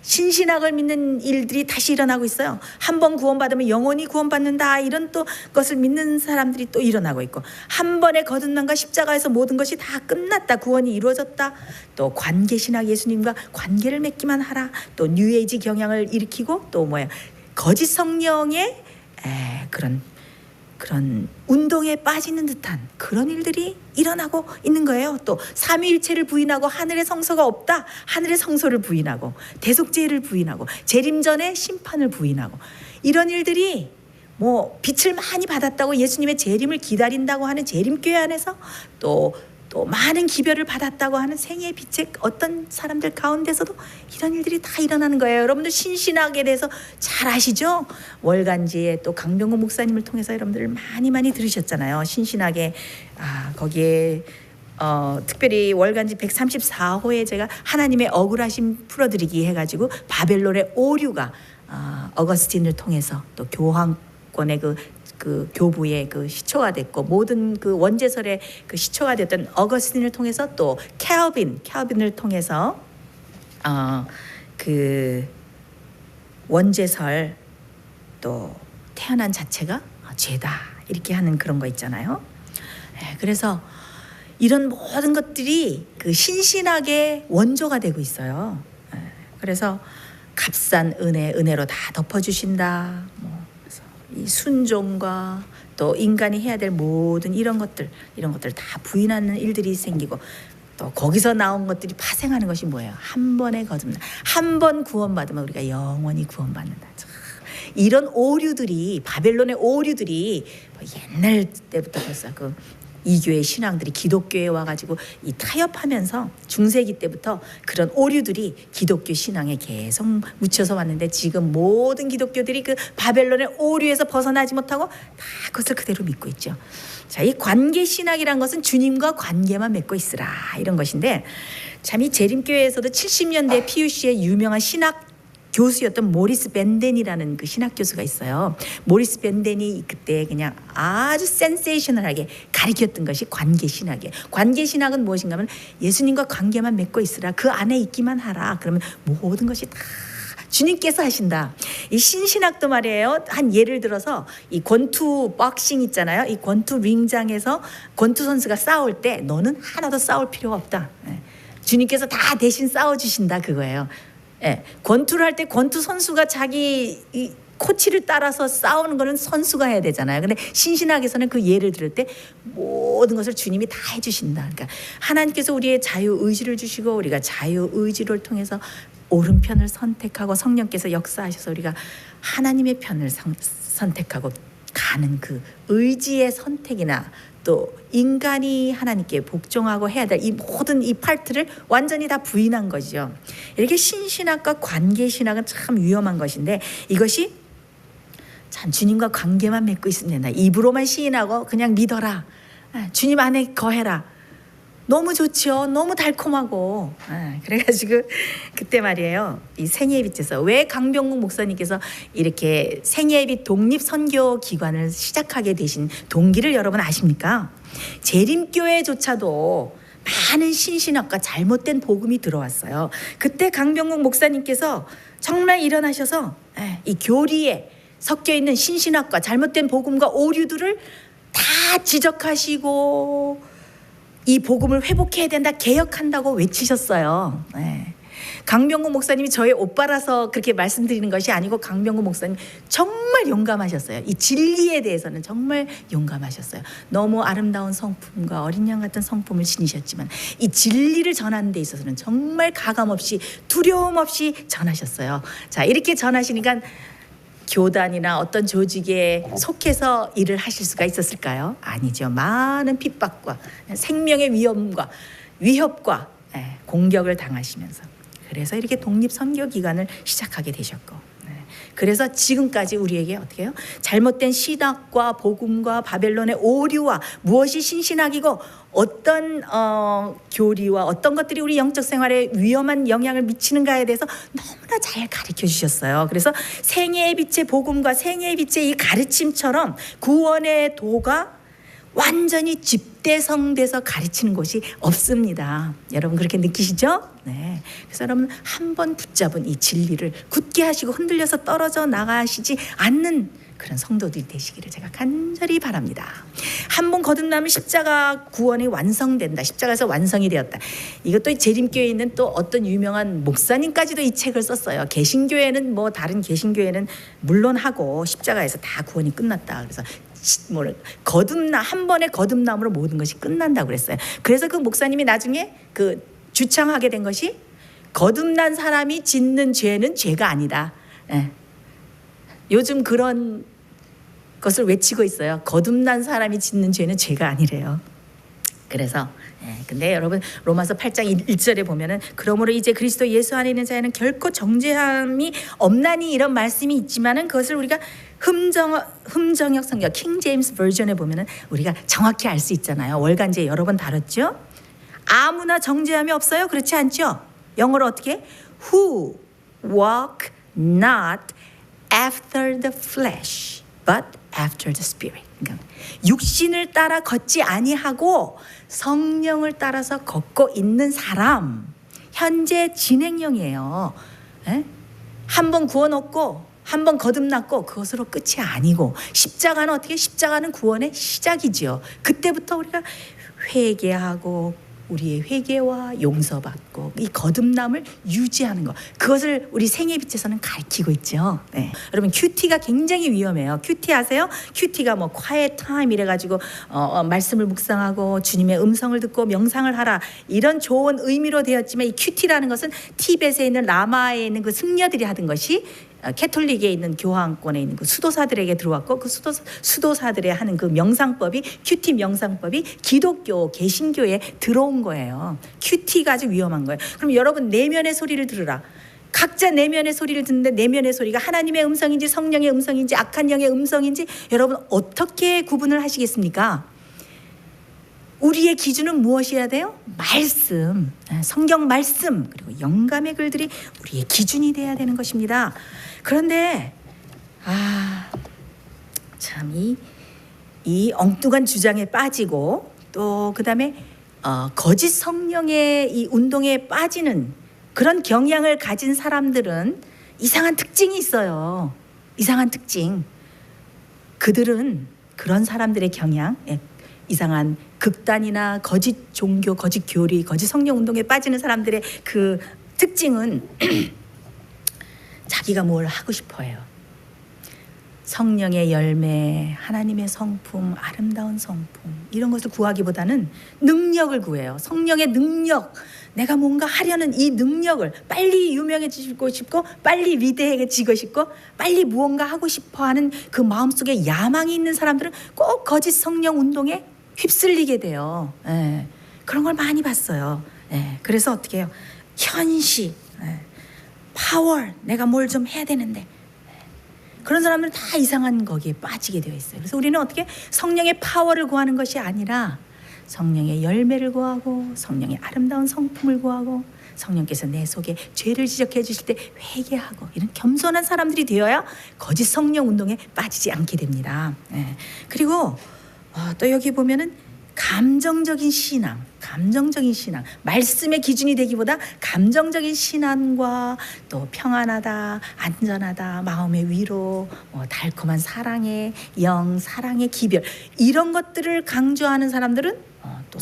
Speaker 1: 신신학을 믿는 일들이 다시 일어나고 있어요. 한 번 구원받으면 영원히 구원받는다 이런 또 것을 믿는 사람들이 또 일어나고 있고 한 번의 거듭남과 십자가에서 모든 것이 다 끝났다. 구원이 이루어졌다. 또 관계신학 예수님과 관계를 맺기만 하라. 또 뉴에이지 경향을 일으키고 또 거짓 성령의 그런 운동에 빠지는 듯한 그런 일들이 일어나고 있는 거예요. 또 삼위일체를 부인하고 하늘의 성소가 없다. 하늘의 성소를 부인하고 대속죄를 부인하고 재림 전에 심판을 부인하고 이런 일들이 빛을 많이 받았다고 예수님의 재림을 기다린다고 하는 재림교회 안에서 또 많은 기별을 받았다고 하는 생애의 빛의 어떤 사람들 가운데서도 이런 일들이 다 일어나는 거예요. 여러분들 신신학에 대해서 잘 아시죠? 월간지에 또 강병구 목사님을 통해서 여러분들 많이 들으셨잖아요. 신신학에 거기에 특별히 월간지 134호에 제가 하나님의 억울하심 풀어드리기 해가지고 바벨론의 오류가 어거스틴을 통해서 또 교황권의 그 교부의 그 시초가 됐고 모든 그 원제설의 그 시초가 됐던 어거스틴을 통해서 또 캘빈을 통해서 그 원제설 또 태어난 자체가 죄다 이렇게 하는 그런 거 있잖아요. 그래서 이런 모든 것들이 그 신신학의 원조가 되고 있어요. 그래서 값싼 은혜로 다 덮어주신다. 이 순종과 또 인간이 해야 될 모든 이런 것들 다 부인하는 일들이 생기고 또 거기서 나온 것들이 파생하는 것이 뭐예요? 한 번의 거듭남, 한 번 구원받으면 우리가 영원히 구원받는다. 이런 오류들이 바벨론의 오류들이 옛날 때부터 벌써 그 이교의 신앙들이 기독교에 와가지고 이 타협하면서 중세기 때부터 그런 오류들이 기독교 신앙에 계속 묻혀서 왔는데 지금 모든 기독교들이 그 바벨론의 오류에서 벗어나지 못하고 다 그것을 그대로 믿고 있죠. 자, 이 관계 신학이란 것은 주님과 관계만 맺고 있으라 이런 것인데 참 이 재림교회에서도 70년대 PUC의 유명한 신학 교수였던 모리스 벤덴이라는 그 신학 교수가 있어요. 모리스 벤덴이 그때 그냥 아주 센세이셔널하게 가르쳤던 것이 관계 신학이에요. 관계 신학은 무엇인가 하면 예수님과 관계만 맺고 있으라. 그 안에 있기만 하라. 그러면 모든 것이 다 주님께서 하신다. 이 신신학도 말이에요. 한 예를 들어서 이 권투 박싱 있잖아요. 이 권투 링장에서 권투 선수가 싸울 때 너는 하나도 싸울 필요가 없다. 주님께서 다 대신 싸워주신다 그거예요. 예, 권투를 할 때 권투 선수가 자기 이 코치를 따라서 싸우는 거는 선수가 해야 되잖아요. 근데 신신학에서는 그 예를 들을 때 모든 것을 주님이 다 해주신다. 그러니까 하나님께서 우리의 자유의지를 주시고 우리가 자유의지를 통해서 오른편을 선택하고 성령께서 역사하셔서 우리가 하나님의 편을 선택하고 가는 그 의지의 선택이나 또 인간이 하나님께 복종하고 해야 될 이 모든 이 파트를 완전히 다 부인한 것이죠. 이렇게 신신학과 관계신학은 참 위험한 것인데 이것이 참 주님과 관계만 맺고 있으면 된다. 입으로만 시인하고 그냥 믿어라. 주님 안에 거해라. 너무 좋죠. 너무 달콤하고. 그래가지고 그때 말이에요. 이 생애의 빛에서 왜 강병국 목사님께서 이렇게 생애의 빛 독립 선교 기관을 시작하게 되신 동기를 여러분 아십니까? 재림교회조차도 많은 신신학과 잘못된 복음이 들어왔어요. 그때 강병국 목사님께서 정말 일어나셔서 이 교리에 섞여 있는 신신학과 잘못된 복음과 오류들을 다 지적하시고 이 복음을 회복해야 된다, 개혁한다고 외치셨어요. 강병국 목사님이 저의 오빠라서 그렇게 말씀드리는 것이 아니고 강병국 목사님 정말 용감하셨어요. 이 진리에 대해서는 정말 용감하셨어요. 너무 아름다운 성품과 어린 양 같은 성품을 지니셨지만 이 진리를 전하는 데 있어서는 정말 가감없이 두려움 없이 전하셨어요. 자, 이렇게 전하시니까 교단이나 어떤 조직에 속해서 일을 하실 수가 있었을까요? 아니죠. 많은 핍박과 생명의 위험과 위협과 공격을 당하시면서 그래서 이렇게 독립선교기관을 시작하게 되셨고 그래서 지금까지 우리에게 어떻게 해요? 잘못된 신학과 복음과 바벨론의 오류와 무엇이 신신학이고 어떤 교리와 어떤 것들이 우리 영적 생활에 위험한 영향을 미치는가에 대해서 너무나 잘 가르쳐 주셨어요. 그래서 생애의 빛의 복음과 생애의 빛의 이 가르침처럼 구원의 도가 완전히 집대성돼서 가르치는 곳이 없습니다. 여러분 그렇게 느끼시죠? 네. 그래서 여러분 한 번 붙잡은 이 진리를 굳게 하시고 흔들려서 떨어져 나가시지 않는 그런 성도들이 되시기를 제가 간절히 바랍니다. 한 번 거듭나면 십자가 구원이 완성된다. 십자가에서 완성이 되었다. 이것도 재림교회에 있는 또 어떤 유명한 목사님까지도 이 책을 썼어요. 개신교회는 뭐 다른 개신교회는 물론 하고 십자가에서 다 구원이 끝났다. 그래서 한 번의 거듭남으로 모든 것이 끝난다고 그랬어요. 그래서 그 목사님이 나중에 그 주창하게 된 것이 거듭난 사람이 짓는 죄는 죄가 아니다. 요즘 그런 것을 외치고 있어요. 거듭난 사람이 짓는 죄는 죄가 아니래요. 그래서 근데 여러분 로마서 8장 1절에 보면은 그러므로 이제 그리스도 예수 안에 있는 자에는 결코 정죄함이 없나니 이런 말씀이 있지만은 그것을 우리가 흠정역 성경 킹 제임스 버전에 보면은 우리가 정확히 알 수 있잖아요. 월간지에 여러 번 다뤘죠. 아무나 정죄함이 없어요. 그렇지 않죠? 영어로 어떻게? Who walk not after the flesh, but after the spirit. 그러니까 육신을 따라 걷지 아니하고 성령을 따라서 걷고 있는 사람. 현재 진행형이에요. 한 번 구원 얻고 한 번 거듭났고 그것으로 끝이 아니고 십자가는 어떻게? 십자가는 구원의 시작이지요. 그때부터 우리가 회개하고 우리의 회개와 용서받고 이 거듭남을 유지하는 것, 그것을 우리 생애 빛에서는 가르치고 있죠. 여러분 큐티가 굉장히 위험해요. 큐티 아세요? 큐티가 뭐 quiet time 이래가지고 말씀을 묵상하고 주님의 음성을 듣고 명상을 하라 이런 좋은 의미로 되었지만 이 큐티라는 것은 티벳에 있는 라마에 있는 그 승려들이 하던 것이 캐톨릭에 있는 교황권에 있는 그 수도사들에게 들어왔고 그 수도사들의 하는 그 명상법이 큐티 명상법이 기독교 개신교에 들어온 거예요. 큐티가 아주 위험한 거예요. 그럼 여러분 내면의 소리를 들으라. 각자 내면의 소리를 듣는데 내면의 소리가 하나님의 음성인지 성령의 음성인지 악한 영의 음성인지 여러분 어떻게 구분을 하시겠습니까? 우리의 기준은 무엇이어야 돼요? 말씀, 성경 말씀 그리고 영감의 글들이 우리의 기준이 돼야 되는 것입니다. 그런데 참 이 엉뚱한 주장에 빠지고 또 그다음에 거짓 성령의 이 운동에 빠지는 그런 경향을 가진 사람들은 이상한 특징이 있어요. 이상한 특징. 그들은 그런 사람들의 경향, 이상한 극단이나 거짓 종교, 거짓 교리, 거짓 성령 운동에 빠지는 사람들의 그 특징은 자기가 뭘 하고 싶어해요. 성령의 열매, 하나님의 성품, 아름다운 성품 이런 것을 구하기보다는 능력을 구해요. 성령의 능력, 내가 뭔가 하려는 이 능력을 빨리 유명해지고 싶고 빨리 위대해지고 싶고 빨리 무언가 하고 싶어하는 그 마음속에 야망이 있는 사람들은 꼭 거짓 성령 운동에 휩쓸리게 돼요. 그런 걸 많이 봤어요. 그래서 어떻게 해요? 현시, 파워, 내가 뭘 좀 해야 되는데 그런 사람들은 다 이상한 거기에 빠지게 되어 있어요. 그래서 우리는 어떻게 성령의 파워를 구하는 것이 아니라 성령의 열매를 구하고 성령의 아름다운 성품을 구하고 성령께서 내 속에 죄를 지적해 주실 때 회개하고 이런 겸손한 사람들이 되어야 거짓 성령 운동에 빠지지 않게 됩니다. 그리고 또 여기 보면은 감정적인 신앙, 말씀의 기준이 되기보다 감정적인 신앙과 또 평안하다, 안전하다, 마음의 위로, 달콤한 사랑의 영, 사랑의 기별 이런 것들을 강조하는 사람들은 또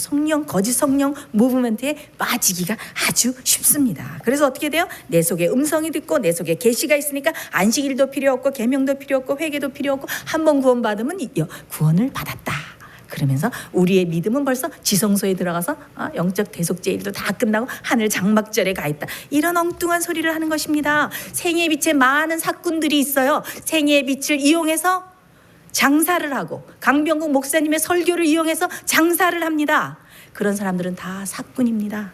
Speaker 1: 거짓 성령 무브먼트에 빠지기가 아주 쉽습니다. 그래서 어떻게 돼요? 내 속에 음성이 듣고 내 속에 계시가 있으니까 안식일도 필요 없고 계명도 필요 없고 회개도 필요 없고 한 번 구원 받으면 구원을 받았다. 그러면서 우리의 믿음은 벌써 지성소에 들어가서 영적 대속죄일도 다 끝나고 하늘 장막절에 가 있다. 이런 엉뚱한 소리를 하는 것입니다. 생애의 빛에 많은 사꾼들이 있어요. 생애의 빛을 이용해서 장사를 하고 강병국 목사님의 설교를 이용해서 장사를 합니다. 그런 사람들은 다 사꾼입니다.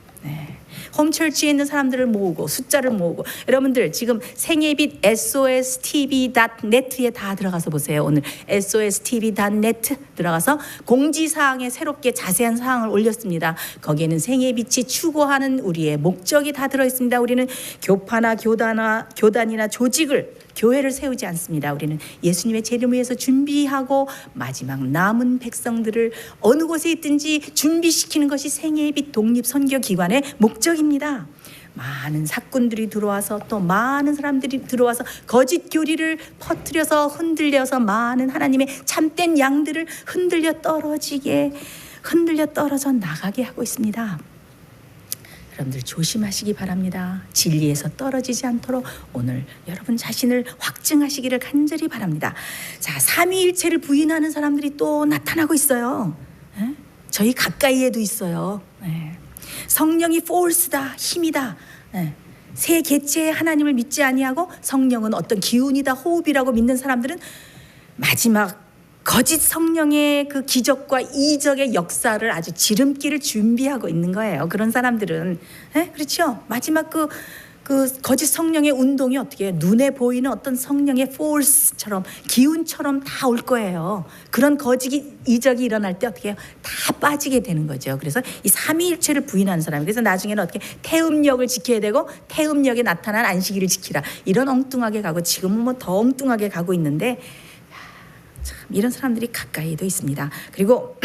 Speaker 1: 홈철치에 있는 사람들을 모으고 숫자를 모으고 여러분들 지금 생애빛 sostv.net에 다 들어가서 보세요. 오늘 sostv.net 들어가서 공지사항에 새롭게 자세한 사항을 올렸습니다. 거기에는 생애빛이 추구하는 우리의 목적이 다 들어있습니다. 우리는 교파나 교단이나 조직을 교회를 세우지 않습니다. 우리는 예수님의 재림을 위해서 준비하고 마지막 남은 백성들을 어느 곳에 있든지 준비시키는 것이 생애의 빛 독립선교기관의 목적입니다. 많은 사꾼들이 들어와서 또 많은 사람들이 들어와서 거짓 교리를 퍼뜨려서 흔들려서 많은 하나님의 참된 양들을 흔들려 떨어져 나가게 하고 있습니다. 여러분들 조심하시기 바랍니다. 진리에서 떨어지지 않도록 오늘 여러분 자신을 확증하시기를 간절히 바랍니다. 자, 삼위일체를 부인하는 사람들이 또 나타나고 있어요. 저희 가까이에도 있어요. 성령이 force다, 힘이다. 새 개체의 하나님을 믿지 아니하고 성령은 어떤 기운이다, 호흡이라고 믿는 사람들은 마지막 거짓 성령의 그 기적과 이적의 역사를 아주 지름길을 준비하고 있는 거예요. 그런 사람들은 그렇죠. 마지막 그 거짓 성령의 운동이 어떻게 해요? 눈에 보이는 어떤 성령의 force처럼 기운처럼 다 올 거예요. 그런 거짓 이적이 일어날 때 어떻게 해요? 다 빠지게 되는 거죠. 그래서 이 삼위일체를 부인하는 사람이 그래서 나중에는 어떻게 태음력을 지켜야 되고 태음력에 나타난 안식일을 지키라 이런 엉뚱하게 가고 지금은 뭐 더 엉뚱하게 가고 있는데 참 이런 사람들이 가까이도 있습니다. 그리고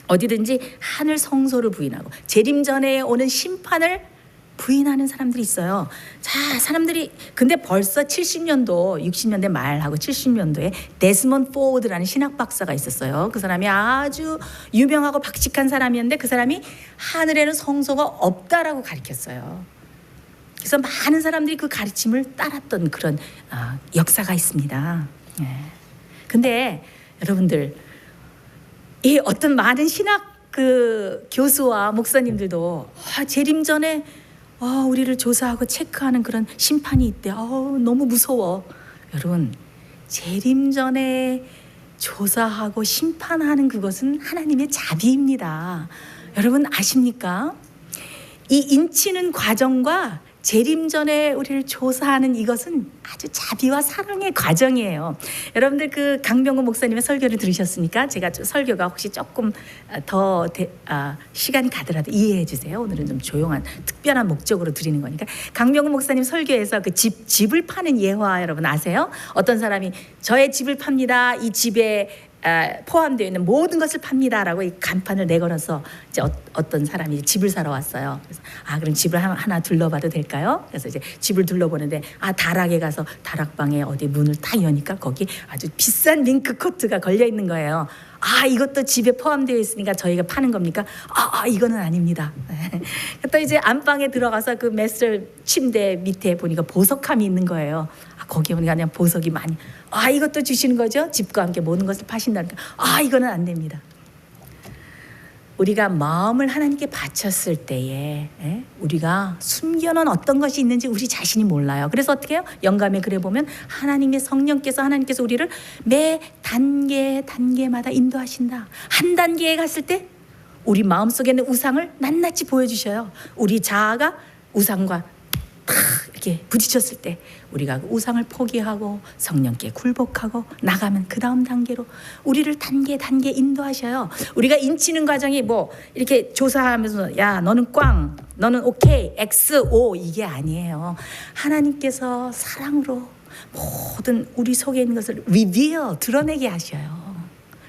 Speaker 1: 어디든지 하늘 성소를 부인하고 재림 전에 오는 심판을 부인하는 사람들이 있어요. 자, 사람들이 근데 벌써 70년도, 60년대 말하고 70년도에 데스몬드 포워드라는 신학 박사가 있었어요. 그 사람이 아주 유명하고 박식한 사람이었는데 그 사람이 하늘에는 성소가 없다라고 가르쳤어요. 그래서 많은 사람들이 그 가르침을 따랐던 그런 역사가 있습니다. 근데 여러분들 이 어떤 많은 신학 그 교수와 목사님들도 재림 전에 우리를 조사하고 체크하는 그런 심판이 있대. 너무 무서워. 여러분, 재림 전에 조사하고 심판하는 그것은 하나님의 자비입니다. 여러분 아십니까? 이 인치는 과정과 재림 전에 우리를 조사하는 이것은 아주 자비와 사랑의 과정이에요. 여러분들 그 강병구 목사님의 설교를 들으셨습니까? 제가 설교가 혹시 조금 더 시간이 가더라도 이해해 주세요. 오늘은 좀 조용한 특별한 목적으로 드리는 거니까. 강병구 목사님 설교에서 그 집을 파는 예화 여러분 아세요? 어떤 사람이 저의 집을 팝니다. 이 집에 포함되어 있는 모든 것을 팝니다라고 이 간판을 내걸어서 이제 어떤 사람이 집을 사러 왔어요. 그래서 그럼 집을 하나 둘러봐도 될까요? 그래서 이제 집을 둘러보는데 다락에 가서 다락방에 어디 문을 딱 여니까 거기 아주 비싼 링크 코트가 걸려 있는 거예요. 이것도 집에 포함되어 있으니까 저희가 파는 겁니까? 이거는 아닙니다. 또 이제 안방에 들어가서 그 메슬 침대 밑에 보니까 보석함이 있는 거예요. 거기 보니까 그냥 보석이 많이. 이것도 주시는 거죠? 집과 함께 모든 것을 파신다니까. 이거는 안 됩니다. 우리가 마음을 하나님께 바쳤을 때에 우리가 숨겨놓은 어떤 것이 있는지 우리 자신이 몰라요. 그래서 어떻게 해요? 영감의 글에 보면 하나님께서 우리를 매 단계마다 인도하신다. 한 단계에 갔을 때 우리 마음속에 있는 우상을 낱낱이 보여주셔요. 우리 자아가 우상과 이렇게 부딪혔을 때 우리가 그 우상을 포기하고 성령께 굴복하고 나가면 그 다음 단계로 우리를 단계 인도하셔요. 우리가 인치는 과정이 이렇게 조사하면서 야 너는 꽝, 너는 오케이, X, O 이게 아니에요. 하나님께서 사랑으로 모든 우리 속에 있는 것을 드러내게 하셔요.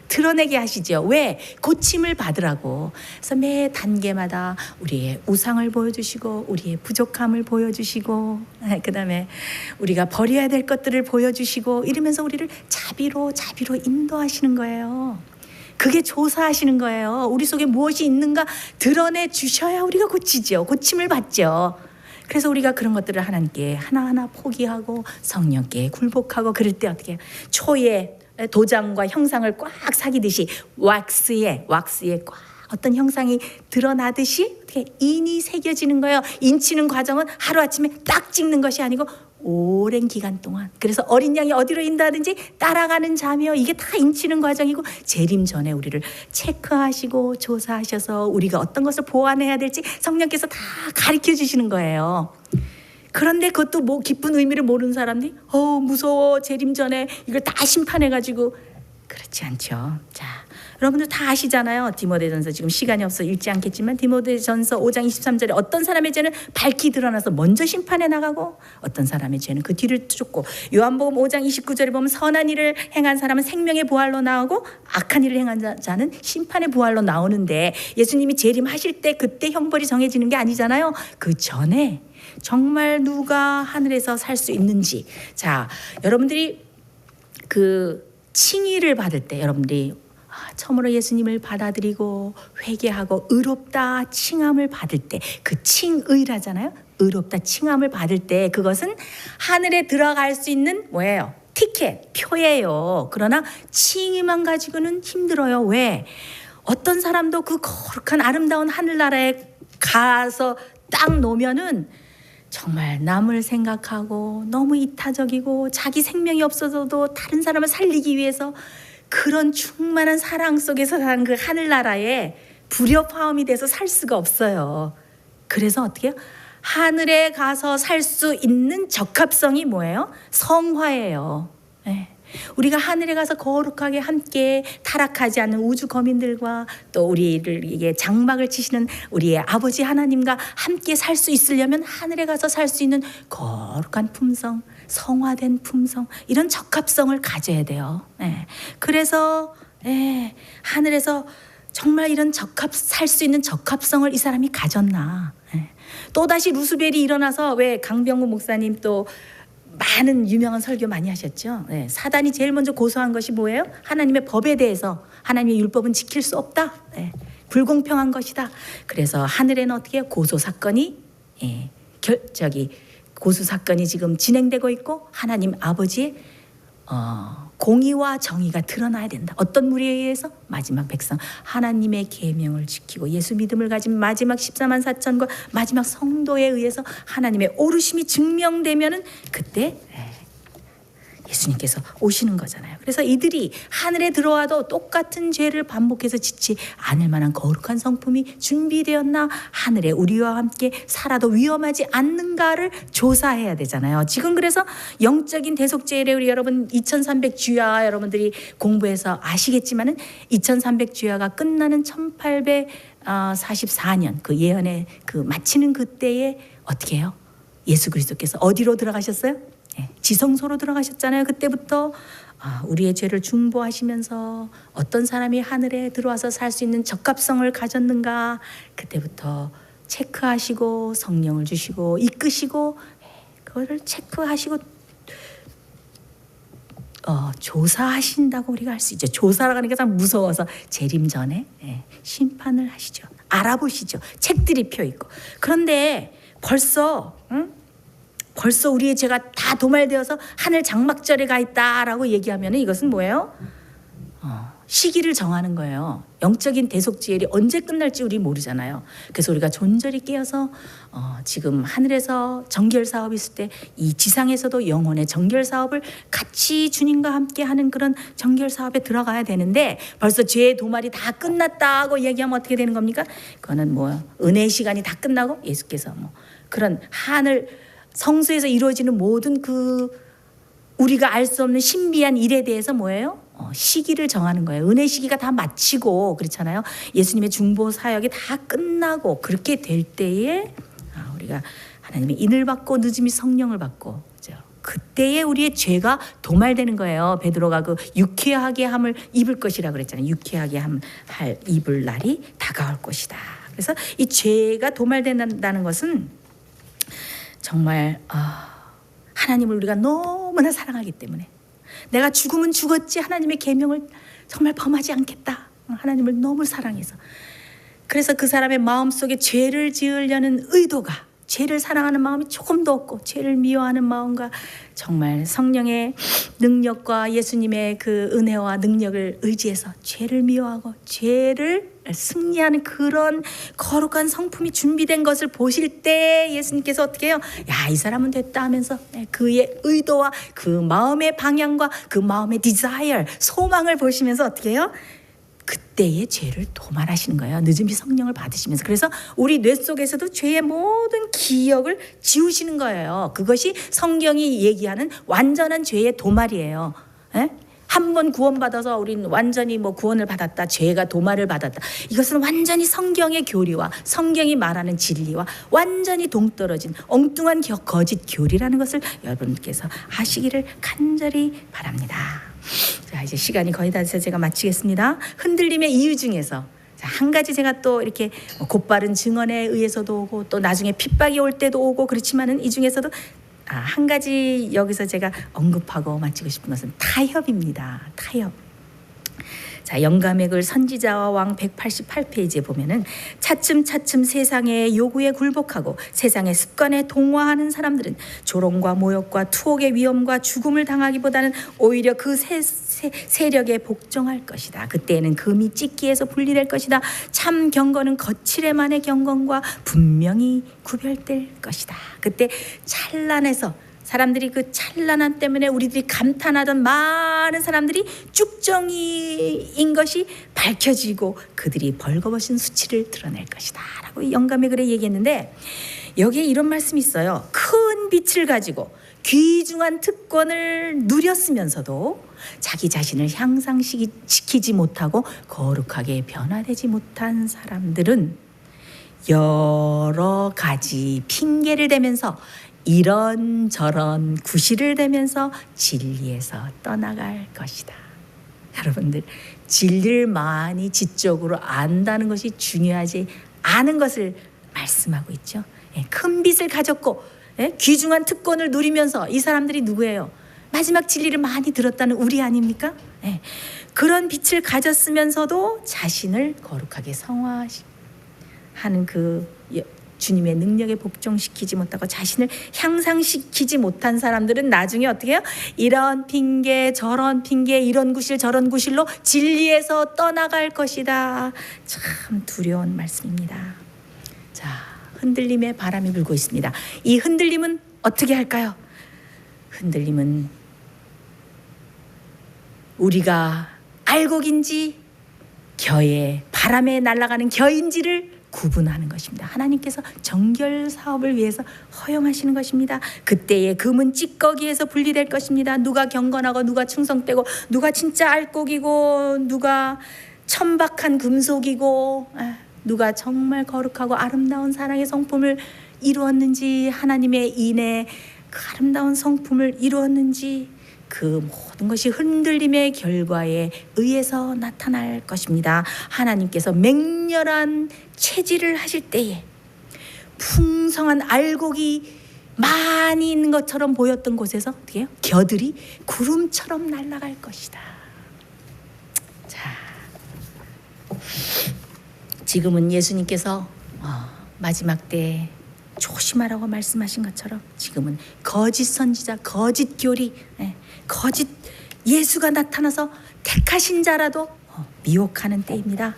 Speaker 1: 드러내게 하시죠. 왜? 고침을 받으라고. 그래서 매 단계마다 우리의 우상을 보여주시고 우리의 부족함을 보여주시고 그 다음에 우리가 버려야 될 것들을 보여주시고 이러면서 우리를 자비로 인도하시는 거예요. 그게 조사하시는 거예요. 우리 속에 무엇이 있는가 드러내 주셔야 우리가 고치죠. 고침을 받죠. 그래서 우리가 그런 것들을 하나님께 하나하나 포기하고 성령께 굴복하고 그럴 때 어떻게 해요? 초에 도장과 형상을 꽉 사귀듯이 왁스에 꽉 어떤 형상이 드러나듯이 어떻게 인이 새겨지는 거예요. 인치는 과정은 하루아침에 딱 찍는 것이 아니고 오랜 기간 동안. 그래서 어린 양이 어디로 인도하든지 따라가는 자며 이게 다 인치는 과정이고 재림 전에 우리를 체크하시고 조사하셔서 우리가 어떤 것을 보완해야 될지 성령께서 다 가르쳐 주시는 거예요. 그런데 그것도 깊은 의미를 모르는 사람들이 무서워 재림 전에 이걸 다 심판해가지고 그렇지 않죠. 자, 여러분들 다 아시잖아요. 디모데전서 지금 시간이 없어 읽지 않겠지만 디모데전서 5장 23절에 어떤 사람의 죄는 밝히 드러나서 먼저 심판해 나가고 어떤 사람의 죄는 그 뒤를 쫓고 요한복음 5장 29절에 보면 선한 일을 행한 사람은 생명의 부활로 나오고 악한 일을 행한 자는 심판의 부활로 나오는데 예수님이 재림하실 때 그때 형벌이 정해지는 게 아니잖아요. 그 전에 정말 누가 하늘에서 살 수 있는지. 자, 여러분들이 그 칭의를 받을 때 여러분들이 처음으로 예수님을 받아들이고 회개하고 의롭다 칭함을 받을 때 그 칭의라잖아요. 의롭다 칭함을 받을 때 그것은 하늘에 들어갈 수 있는 뭐예요? 티켓, 표예요. 그러나 칭의만 가지고는 힘들어요. 왜? 어떤 사람도 그 거룩한 아름다운 하늘나라에 가서 딱 놓으면은 정말 남을 생각하고 너무 이타적이고 자기 생명이 없어져도 다른 사람을 살리기 위해서 그런 충만한 사랑 속에서 사는 그 하늘나라에 불협화음이 돼서 살 수가 없어요. 그래서 어떻게 해요? 하늘에 가서 살 수 있는 적합성이 뭐예요? 성화예요. 네. 우리가 하늘에 가서 거룩하게 함께 타락하지 않는 우주 거민들과 또 우리를 이게 장막을 치시는 우리의 아버지 하나님과 함께 살 수 있으려면 하늘에 가서 살 수 있는 거룩한 품성, 성화된 품성, 이런 적합성을 가져야 돼요. 네. 그래서 하늘에서 정말 이런 살 수 있는 적합성을 이 사람이 가졌나. 또다시 루스벨이 일어나서 왜 강병구 목사님 또 많은 유명한 설교 많이 하셨죠. 사단이 제일 먼저 고소한 것이 뭐예요? 하나님의 법에 대해서 하나님의 율법은 지킬 수 없다. 불공평한 것이다. 그래서 하늘에는 어떻게 해요? 고소 사건이 고소 사건이 지금 진행되고 있고 하나님 아버지의 공의와 정의가 드러나야 된다. 어떤 무리에 의해서? 마지막 백성 하나님의 계명을 지키고 예수 믿음을 가진 마지막 14만 4천과 마지막 성도에 의해서 하나님의 오르심이 증명되면은 그때 예수님께서 오시는 거잖아요. 그래서 이들이 하늘에 들어와도 똑같은 죄를 반복해서 짓지 않을 만한 거룩한 성품이 준비되었나, 하늘에 우리와 함께 살아도 위험하지 않는가를 조사해야 되잖아요. 지금 그래서 영적인 대속죄를 우리 여러분 2300주야 여러분들이 공부해서 아시겠지만은 2300주야가 끝나는 1844년 그 예언의 그 마치는 그때에 어떻게 해요? 예수 그리스도께서 어디로 들어가셨어요? 지성소로 들어가셨잖아요. 그때부터 우리의 죄를 중보하시면서 어떤 사람이 하늘에 들어와서 살 수 있는 적합성을 가졌는가, 그때부터 체크하시고 성령을 주시고 이끄시고 그거를 체크하시고 조사하신다고 우리가 할 수 있죠. 조사라고 하니까 참 무서워서 재림 전에 심판을 하시죠. 알아보시죠. 책들이 펴 있고. 그런데 벌써 우리의 죄가 다 도말되어서 하늘 장막절에 가 있다라고 얘기하면 이것은 뭐예요? 시기를 정하는 거예요. 영적인 대속죄일이 언제 끝날지 우리 모르잖아요. 그래서 우리가 존절히 깨어서 지금 하늘에서 정결 사업이 있을 때 이 지상에서도 영혼의 정결 사업을 같이 주님과 함께 하는 그런 정결 사업에 들어가야 되는데, 벌써 죄의 도말이 다 끝났다고 얘기하면 어떻게 되는 겁니까? 그거는 뭐 은혜의 시간이 다 끝나고 예수께서 뭐 그런 하늘 성소에서 이루어지는 모든 그 우리가 알 수 없는 신비한 일에 대해서 뭐예요? 시기를 정하는 거예요. 은혜 시기가 다 마치고 그렇잖아요. 예수님의 중보 사역이 다 끝나고 그렇게 될 때에 우리가 하나님의 인을 받고 늦음이 성령을 받고 그때에 우리의 죄가 도말되는 거예요. 베드로가 그 유쾌하게 함을 입을 것이라 그랬잖아요. 유쾌하게 함을 입을 날이 다가올 것이다. 그래서 이 죄가 도말된다는 것은 정말 하나님을 우리가 너무나 사랑하기 때문에, 내가 죽으면 죽었지 하나님의 계명을 정말 범하지 않겠다, 하나님을 너무 사랑해서, 그래서 그 사람의 마음속에 죄를 지으려는 의도가, 죄를 사랑하는 마음이 조금도 없고 죄를 미워하는 마음과 정말 성령의 능력과 예수님의 그 은혜와 능력을 의지해서 죄를 미워하고 죄를 승리하는 그런 거룩한 성품이 준비된 것을 보실 때 예수님께서 어떻게 해요? 야, 이 사람은 됐다 하면서 그의 의도와 그 마음의 방향과 그 마음의 desire, 소망을 보시면서 어떻게 해요? 그때의 죄를 도말하시는 거예요. 늦음이 성령을 받으시면서. 그래서 우리 뇌 속에서도 죄의 모든 기억을 지우시는 거예요. 그것이 성경이 얘기하는 완전한 죄의 도말이에요. 한 번 구원받아서 우린 완전히 뭐 구원을 받았다, 죄가 도말을 받았다. 이것은 완전히 성경의 교리와 성경이 말하는 진리와 완전히 동떨어진 엉뚱한 거짓 교리라는 것을 여러분께서 아시기를 간절히 바랍니다. 자, 이제 시간이 거의 다 돼서 제가 마치겠습니다. 흔들림의 이유 중에서 한 가지 제가 또 이렇게 곧바른 증언에 의해서도 오고 또 나중에 핍박이 올 때도 오고 그렇지만은 이 중에서도 한 가지 여기서 제가 언급하고 마치고 싶은 것은 타협입니다. 타협. 자, 영감의 글 선지자와 왕 188페이지에 보면은 차츰차츰 세상의 요구에 굴복하고 세상의 습관에 동화하는 사람들은 조롱과 모욕과 투옥의 위험과 죽음을 당하기보다는 오히려 그 세력에 복종할 것이다. 그때에는 금이 찢기에서 분리될 것이다. 참 경건은 거칠에만의 경건과 분명히 구별될 것이다. 그때 찬란해서 사람들이 그 찬란함 때문에 우리들이 감탄하던 많은 사람들이 쭉정이인 것이 밝혀지고 그들이 벌거벗은 수치를 드러낼 것이다 라고 영감의 글에 얘기했는데, 여기에 이런 말씀이 있어요. 큰 빛을 가지고 귀중한 특권을 누렸으면서도 자기 자신을 향상시키지 못하고 거룩하게 변화되지 못한 사람들은 여러 가지 핑계를 대면서 이런저런 구실을 대면서 진리에서 떠나갈 것이다. 여러분들, 진리를 많이 지적으로 안다는 것이 중요하지 않은 것을 말씀하고 있죠. 큰 빛을 가졌고 귀중한 특권을 누리면서 이 사람들이 누구예요? 마지막 진리를 많이 들었다는 우리 아닙니까? 그런 빛을 가졌으면서도 자신을 거룩하게 성화하는 그 주님의 능력에 복종시키지 못하고 자신을 향상시키지 못한 사람들은 나중에 어떻게 해요? 이런 핑계 저런 핑계, 이런 구실 저런 구실로 진리에서 떠나갈 것이다. 참 두려운 말씀입니다. 자, 흔들림의 바람이 불고 있습니다. 이 흔들림은 어떻게 할까요? 흔들림은 우리가 알곡인지 겨에 바람에 날아가는 겨인지를 구분하는 것입니다. 하나님께서 정결 사업을 위해서 허용하시는 것입니다. 그때의 금은 찌꺼기에서 분리될 것입니다. 누가 경건하고 누가 충성되고 누가 진짜 알곡이고 누가 천박한 금속이고 누가 정말 거룩하고 아름다운 사랑의 성품을 이루었는지, 하나님의 인의 그 아름다운 성품을 이루었는지, 그 모든 것이 흔들림의 결과에 의해서 나타날 것입니다. 하나님께서 맹렬한 체질을 하실 때에 풍성한 알곡이 많이 있는 것처럼 보였던 곳에서 어떻게 해요? 겨들이 구름처럼 날아갈 것이다. 자, 지금은 예수님께서 마지막 때 조심하라고 말씀하신 것처럼 지금은 거짓 선지자, 거짓 교리, 거짓 예수가 나타나서 택하신 자라도 미혹하는 때입니다.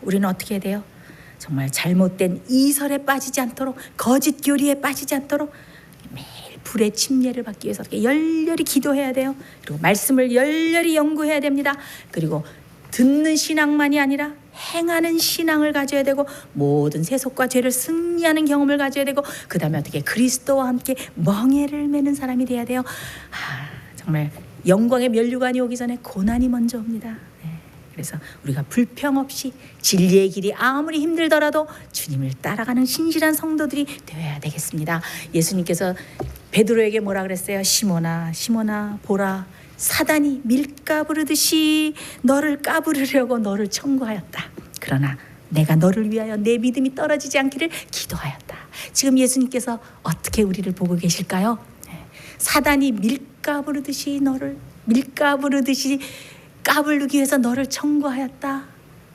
Speaker 1: 우리는 어떻게 해야 돼요? 정말 잘못된 이설에 빠지지 않도록, 거짓 교리에 빠지지 않도록 매일 불의 침례를 받기 위해서 이렇게 열렬히 기도해야 돼요. 그리고 말씀을 열렬히 연구해야 됩니다. 그리고 듣는 신앙만이 아니라 행하는 신앙을 가져야 되고 모든 세속과 죄를 승리하는 경험을 가져야 되고 그 다음에 어떻게 그리스도와 함께 멍에를 매는 사람이 돼야 돼요. 정말 영광의 면류관이 오기 전에 고난이 먼저 옵니다. 그래서 우리가 불평 없이 진리의 길이 아무리 힘들더라도 주님을 따라가는 신실한 성도들이 되어야 되겠습니다. 예수님께서 베드로에게 뭐라 그랬어요? 시몬아, 시몬아, 보라, 사단이 밀 까부르듯이 너를 까부르려고 너를 청구하였다. 그러나 내가 너를 위하여 내 믿음이 떨어지지 않기를 기도하였다. 지금 예수님께서 어떻게 우리를 보고 계실까요? 사단이 밀 까부르듯이 너를 까부르기 위해서 너를 청구하였다.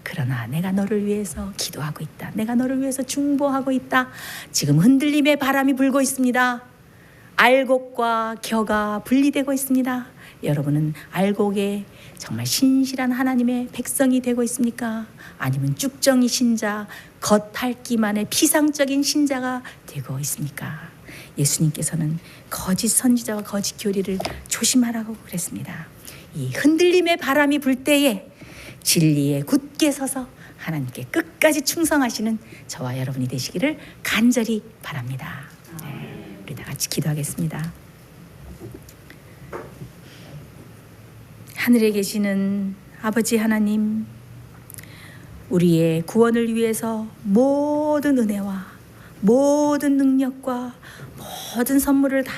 Speaker 1: 그러나 내가 너를 위해서 기도하고 있다. 내가 너를 위해서 중보하고 있다. 지금 흔들림의 바람이 불고 있습니다. 알곡과 겨가 분리되고 있습니다. 여러분은 알곡에 정말 신실한 하나님의 백성이 되고 있습니까? 아니면 쭉정이 신자, 겉핥기만의 피상적인 신자가 되고 있습니까? 예수님께서는 거짓 선지자와 거짓 교리를 조심하라고 그랬습니다. 이 흔들림의 바람이 불 때에 진리에 굳게 서서 하나님께 끝까지 충성하시는 저와 여러분이 되시기를 간절히 바랍니다. 우리 다 같이 기도하겠습니다. 하늘에 계시는 아버지 하나님, 우리의 구원을 위해서 모든 은혜와 모든 능력과 모든 선물을 다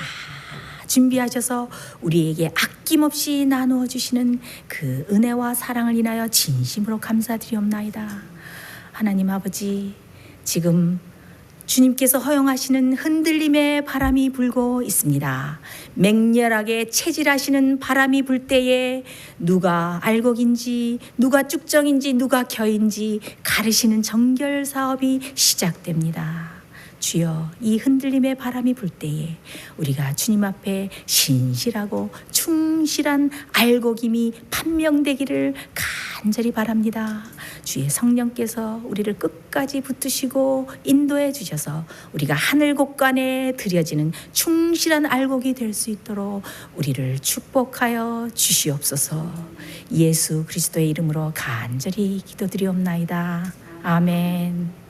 Speaker 1: 준비하셔서 우리에게 아낌없이 나누어 주시는 그 은혜와 사랑을 인하여 진심으로 감사드리옵나이다. 하나님 아버지, 지금 주님께서 허용하시는 흔들림의 바람이 불고 있습니다. 맹렬하게 체질하시는 바람이 불 때에 누가 알곡인지 누가 쭉정인지 누가 겨인지 가르시는 정결 사업이 시작됩니다. 주여, 이 흔들림의 바람이 불 때에 우리가 주님 앞에 신실하고 충실한 알곡임이 판명되기를 간절히 바랍니다. 주의 성령께서 우리를 끝까지 붙드시고 인도해 주셔서 우리가 하늘 곳간에 드려지는 충실한 알곡이 될 수 있도록 우리를 축복하여 주시옵소서. 예수 그리스도의 이름으로 간절히 기도드리옵나이다. 아멘.